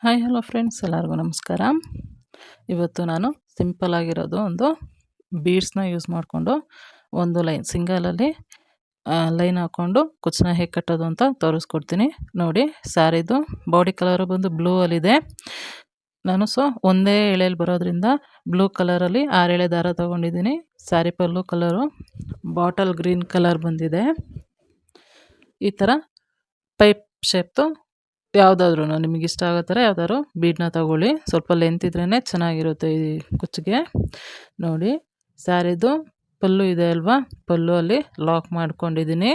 Hi hello friends, ಎಲ್ಲರಿಗೂ ನಮಸ್ಕಾರ. ಇವತ್ತು ನಾನು ಸಿಂಪಲ್ ಆಗಿರೋದು ಒಂದು ಬೀಡ್ಸ್ನ ಯೂಸ್ ಮಾಡಿಕೊಂಡು ಒಂದು ಲೈನ್ ಸಿಂಗಲಲ್ಲಿ ಲೈನ್ ಹಾಕ್ಕೊಂಡು ಕುಚ್ಚನ್ನ ಹೇಗೆ ಕಟ್ಟೋದು ಅಂತ ತೋರಿಸ್ಕೊಡ್ತೀನಿ. ನೋಡಿ, ಸ್ಯಾರಿದು ಬಾಡಿ ಕಲರು ಬಂದು ಬ್ಲೂ ಅಲ್ಲಿದೆ. ನಾನು ಒಂದೇ ಎಳೆಯಲ್ಲಿ ಬರೋದ್ರಿಂದ ಬ್ಲೂ ಕಲರಲ್ಲಿ 6 ಎಳೆ ದಾರ ತೊಗೊಂಡಿದ್ದೀನಿ. ಸ್ಯಾರಿ ಪಲ್ಲು ಕಲರು ಬಾಟಲ್ ಗ್ರೀನ್ ಕಲರ್ ಬಂದಿದೆ. ಈ ಥರ ಪೈಪ್ ಶೇಪ್ದು ಯಾವುದಾದ್ರೂ ನಿಮಗೆ ಇಷ್ಟ ಆಗೋ ಥರ ಯಾವ್ದಾದ್ರು ಬೀಡನ್ನ ತಗೊಳ್ಳಿ. ಸ್ವಲ್ಪ ಲೆಂತ್ ಇದ್ರೇ ಚೆನ್ನಾಗಿರುತ್ತೆ ಈ ಕುಚ್ಚಿಗೆ. ನೋಡಿ, ಸ್ಯಾರಿದು ಪಲ್ಲು ಇದೆ ಅಲ್ವಾ, ಪಲ್ಲು ಅಲ್ಲಿ ಲಾಕ್ ಮಾಡ್ಕೊಂಡಿದ್ದೀನಿ.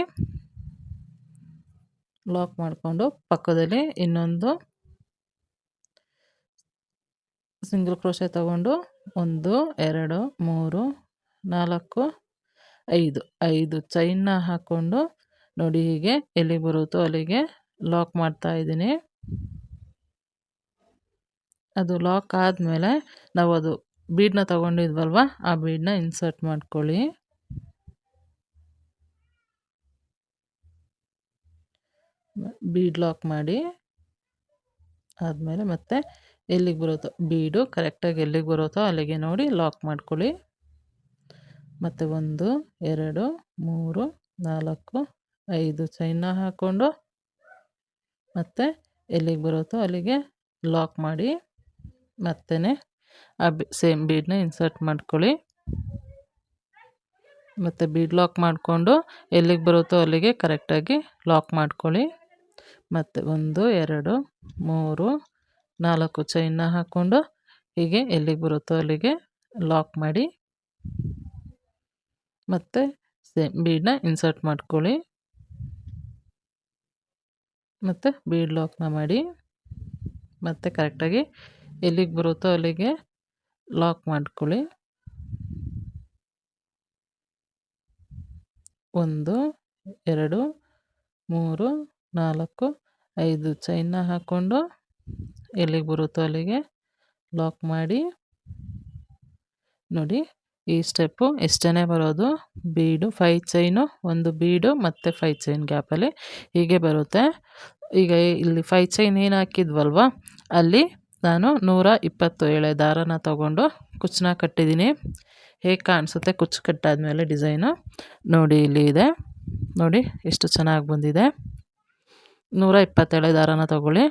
ಲಾಕ್ ಮಾಡಿಕೊಂಡು ಪಕ್ಕದಲ್ಲಿ ಇನ್ನೊಂದು ಸಿಂಗಲ್ ಕ್ರೋಶೆ ತಗೊಂಡು 1 2 3 4 5 ಚೈನ್ನ ಹಾಕ್ಕೊಂಡು ನೋಡಿ, ಹೀಗೆ ಎಲ್ಲಿಗೆ ಬರುತ್ತೋ ಅಲ್ಲಿಗೆ ಲಾಕ್ ಮಾಡ್ತಾ ಇದ್ದೀನಿ. ಅದು ಲಾಕ್ ಆದಮೇಲೆ ನಾವು ಅದು ಬೀಡನ್ನ ತಗೊಂಡಿದ್ವಲ್ವ, ಆ ಬೀಡನ್ನ ಇನ್ಸರ್ಟ್ ಮಾಡ್ಕೊಳ್ಳಿ. ಬೀಡ್ ಲಾಕ್ ಮಾಡಿ ಆದಮೇಲೆ ಮತ್ತೆ ಎಲ್ಲಿಗೆ ಬರುತ್ತೋ ಬೀಡು ಕರೆಕ್ಟಾಗಿ ಎಲ್ಲಿಗೆ ಬರುತ್ತೋ ಅಲ್ಲಿಗೆ ನೋಡಿ ಲಾಕ್ ಮಾಡ್ಕೊಳ್ಳಿ. ಮತ್ತು 1 2 3 4 5 ಚೈನ್ನ ಹಾಕ್ಕೊಂಡು ಮತ್ತೆ ಎಲ್ಲಿಗೆ ಬರುತ್ತೋ ಅಲ್ಲಿಗೆ ಲಾಕ್ ಮಾಡಿ ಮತ್ತೆ ಆ ಸೇಮ್ ಬೀಡನ್ನ ಇನ್ಸರ್ಟ್ ಮಾಡ್ಕೊಳ್ಳಿ. ಮತ್ತು ಬೀಡ್ ಲಾಕ್ ಮಾಡಿಕೊಂಡು ಎಲ್ಲಿಗೆ ಬರುತ್ತೋ ಅಲ್ಲಿಗೆ ಕರೆಕ್ಟಾಗಿ ಲಾಕ್ ಮಾಡ್ಕೊಳ್ಳಿ. ಮತ್ತು 1 2 3 4 ಚೈನ್ನ ಹಾಕ್ಕೊಂಡು ಹೀಗೆ ಎಲ್ಲಿಗೆ ಬರುತ್ತೋ ಅಲ್ಲಿಗೆ ಲಾಕ್ ಮಾಡಿ ಮತ್ತು ಸೇಮ್ ಬೀಡನ್ನ ಇನ್ಸರ್ಟ್ ಮಾಡ್ಕೊಳ್ಳಿ. ಮತ್ತು ಬೀಡ್ ಲಾಕ್ನ ಮಾಡಿ ಮತ್ತು ಕರೆಕ್ಟಾಗಿ ಎಲ್ಲಿಗೆ ಬರುತ್ತೋ ಅಲ್ಲಿಗೆ ಲಾಕ್ ಮಾಡ್ಕೊಳ್ಳಿ. 1 2 3 4 5 ಚೈನ್ನ ಹಾಕ್ಕೊಂಡು ಎಲ್ಲಿಗೆ ಬರುತ್ತೋ ಅಲ್ಲಿಗೆ ಲಾಕ್ ಮಾಡಿ. ನೋಡಿ, ಈ ಸ್ಟೆಪ್ಪು ಇಷ್ಟೇ ಬರೋದು. ಬೀಡು 5 ಚೈನು, ಒಂದು ಬೀಡು ಮತ್ತು 5 ಚೈನ್ ಗ್ಯಾಪಲ್ಲಿ ಹೀಗೆ ಬರುತ್ತೆ. ಈಗ ಇಲ್ಲಿ 5 ಚೈನ್ ಏನು ಹಾಕಿದ್ವಲ್ವ, ಅಲ್ಲಿ ನಾನು 120 ಎಳೆ ದಾರನ ತಗೊಂಡು ಕುಚ್ಚನ್ನ ಕಟ್ಟಿದ್ದೀನಿ. ಹೇಗೆ ಕಾಣಿಸುತ್ತೆ ಕುಚ್ಚು ಕಟ್ಟಾದಮೇಲೆ ಡಿಸೈನು ನೋಡಿ, ಇಲ್ಲಿ ಇದೆ ನೋಡಿ ಎಷ್ಟು ಚೆನ್ನಾಗಿ ಬಂದಿದೆ. 120 ಎಳೆ ದಾರನ ತಗೊಳ್ಳಿ.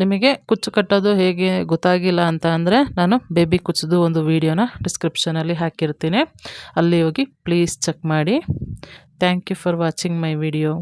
ನಿಮಗೆ ಕುಚ್ಚು ಕಟ್ಟೋದು ಹೇಗೆ ಗೊತ್ತಾಗಿಲ್ಲ ಅಂತ ಅಂದರೆ ನಾನು ಬೇಬಿ ಕುಚ್ಚದು ಒಂದು ವೀಡಿಯೋನ ಡಿಸ್ಕ್ರಿಪ್ಷನಲ್ಲಿ ಹಾಕಿರ್ತೀನಿ, ಅಲ್ಲಿ ಹೋಗಿ ಪ್ಲೀಸ್ ಚೆಕ್ ಮಾಡಿ. Thank you for watching my video.